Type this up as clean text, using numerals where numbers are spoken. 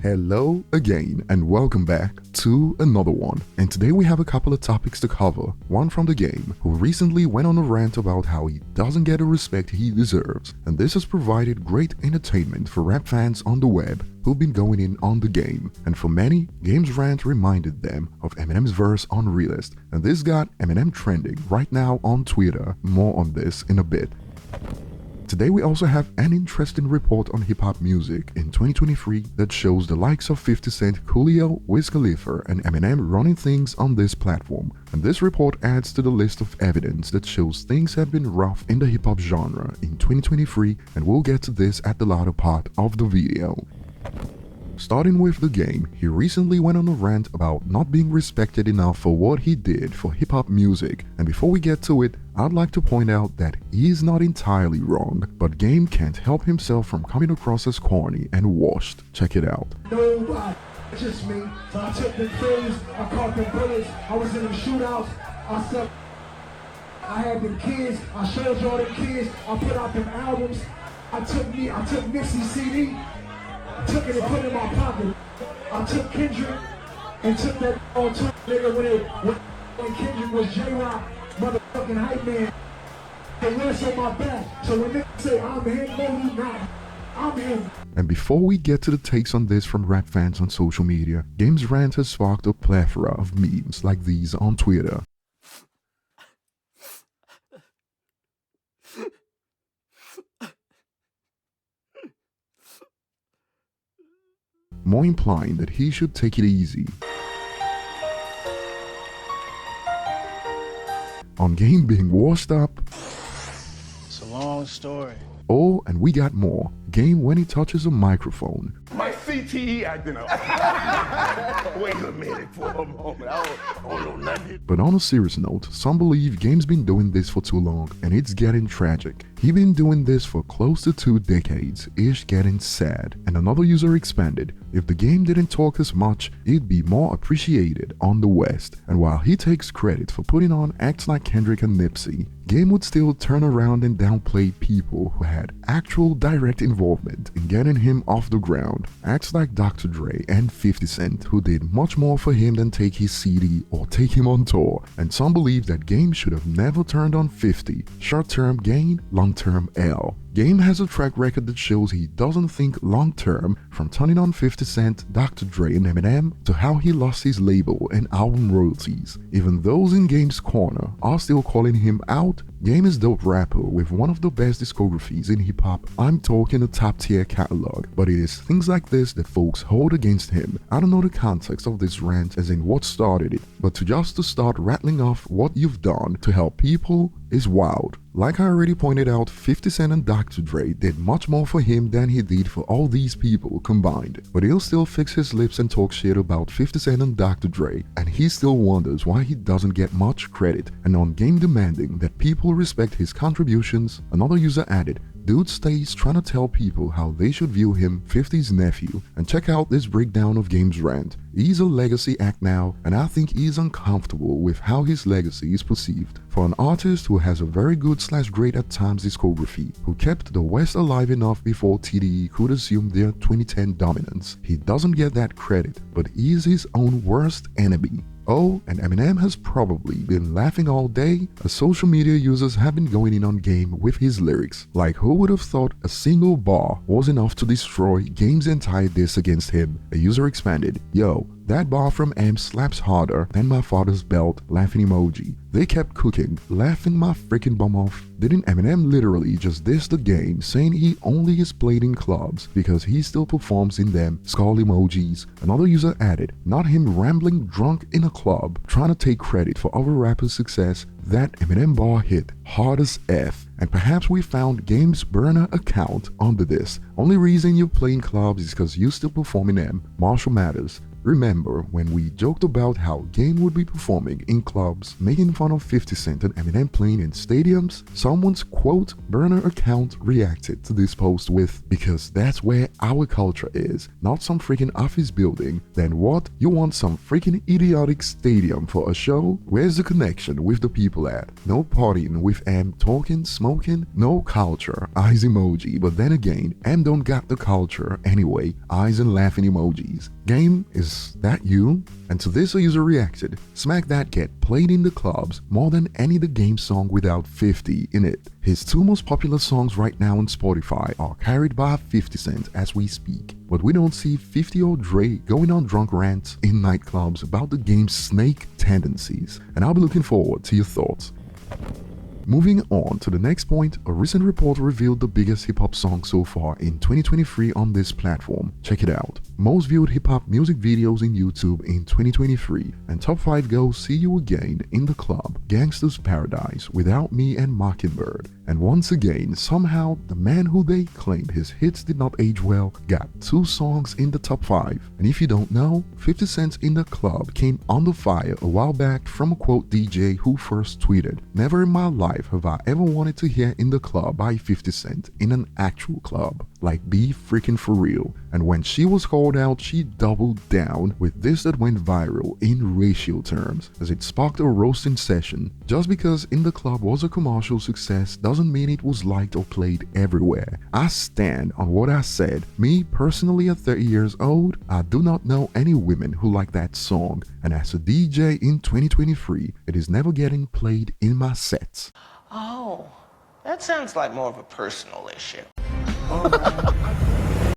Hello again and welcome back to another one. And today we have a couple of topics to cover. One from the game, who recently went on a rant about how he doesn't get the respect he deserves. And this has provided great entertainment for rap fans on the web who've been going in on the game. And for many, Game's rant reminded them of Eminem's verse on Realist. And this got Eminem trending right now on Twitter. More on this in a bit. Today we also have an interesting report on hip-hop music in 2023 that shows the likes of 50 Cent, Coolio, Wiz Khalifa, and Eminem running things on this platform. And this report adds to the list of evidence that shows things have been rough in the hip-hop genre in 2023, and we'll get to this at the latter part of the video. Starting with the game, he recently went on a rant about not being respected enough for what he did for hip-hop music, and before we get to it, I'd like to point out that he is not entirely wrong, but Game can't help himself from coming across as corny and washed. Check it out. Nobody, just me. So I took the things, I caught the bullets, I was in the shootouts, I had them kids, I showed y'all them kids, I put out them albums, I took Nipsey CD, took it and put it in my pocket. I took Kendrick and took that on Twitter nigga when Kendrick was J-Rock, motherfucking hype man. The rest on my back. So when niggas say I'm him, no you not. I'm him. And before we get to the takes on this from rap fans on social media, Game's rant has sparked a plethora of memes like these on Twitter. More implying that he should take it easy. On Game being washed up. It's a long story. Oh, and we got more. Game when he touches a microphone. My CTE acting up. Wait a minute for a moment. I don't know nothing. But on a serious note, some believe Game's been doing this for too long, and it's getting tragic. He's been doing this for close to 2 decades, ish getting sad. And another user expanded, if the Game didn't talk as much, it'd be more appreciated on the West. And while he takes credit for putting on acts like Kendrick and Nipsey, Game would still turn around and downplay people who had actual direct involvement in getting him off the ground. Acts like Dr. Dre and 50 Cent, who did much more for him than take his CD or take him on tour. And some believe that Game should have never turned on 50. Short-term gain, long-term L. Game has a track record that shows he doesn't think long-term, from turning on 50 Cent, Dr. Dre and Eminem, to how he lost his label and album royalties. Even those in Game's corner are still calling him out. Game is dope rapper with one of the best discographies in hip-hop. I'm talking a top-tier catalog, but it is things like this that folks hold against him. I don't know the context of this rant as in what started it, but to start rattling off what you've done to help people is wild. Like I already pointed out, 50 Cent and Dr. Dre did much more for him than he did for all these people combined. But he'll still fix his lips and talk shit about 50 Cent and Dr. Dre, and he still wonders why he doesn't get much credit. And on Game demanding that people respect his contributions, another user added, dude stays trying to tell people how they should view him, 50's nephew. And check out this breakdown of Game's rant. He's a legacy act now, and I think he's uncomfortable with how his legacy is perceived. For an artist who has a very good / great at times discography, who kept the West alive enough before TDE could assume their 2010 dominance, he doesn't get that credit, but he's his own worst enemy. Oh, and Eminem has probably been laughing all day as social media users have been going in on Game with his lyrics. Like, who would have thought a single bar was enough to destroy Game's entire diss against him? A user expanded, yo, that bar from M slaps harder than my father's belt, laughing emoji. They kept cooking, laughing my freaking bum off. Didn't Eminem literally just diss the Game, saying he only is played in clubs because he still performs in them, skull emojis? Another user added, not him rambling drunk in a club, trying to take credit for other rappers' success. That Eminem bar hit hard as F. And perhaps we found Game's burner account under this. Only reason you play in clubs is because you still perform in them. Marshall Mathers. Remember when we joked about how Game would be performing in clubs, making fun of 50 Cent and Eminem playing in stadiums? Someone's quote burner account reacted to this post with, "Because that's where our culture is, not some freaking office building. Then what? You want some freaking idiotic stadium for a show? Where's the connection with the people at? No partying with M talking, smoking, no culture, eyes emoji. But then again, M don't got the culture anyway, eyes and laughing emojis. Game, is that you?" And to this a user reacted, "Smack That get played in the clubs more than any The Game song without 50 in it. His two most popular songs right now on Spotify are carried by 50 Cent as we speak. But we don't see 50 or Dre going on drunk rants in nightclubs about The Game's snake tendencies." And I'll be looking forward to your thoughts. Moving on to the next point, a recent report revealed the biggest hip-hop song so far in 2023 on this platform. Check it out. Most viewed hip-hop music videos in YouTube in 2023, and top 5 go See You Again, In the Club, Gangsta's Paradise, Without Me and Mockingbird. And once again, somehow, the man who they claimed his hits did not age well got 2 songs in the top 5. And if you don't know, 50 Cent's In the Club came under fire a while back from a quote DJ who first tweeted, "Never in my life have I ever wanted to hear In the Club by 50 Cent in an actual club. Like, be freaking for real." And when she was called out, she doubled down with this that went viral in ratio terms, as it sparked a roasting session. Just because In the Club was a commercial success doesn't mean it was liked or played everywhere. I stand on what I said. Me personally, at 30 years old, I do not know any women who like that song, and as a DJ in 2023, it is never getting played in my sets. Oh, that sounds like more of a personal issue. Oh, man.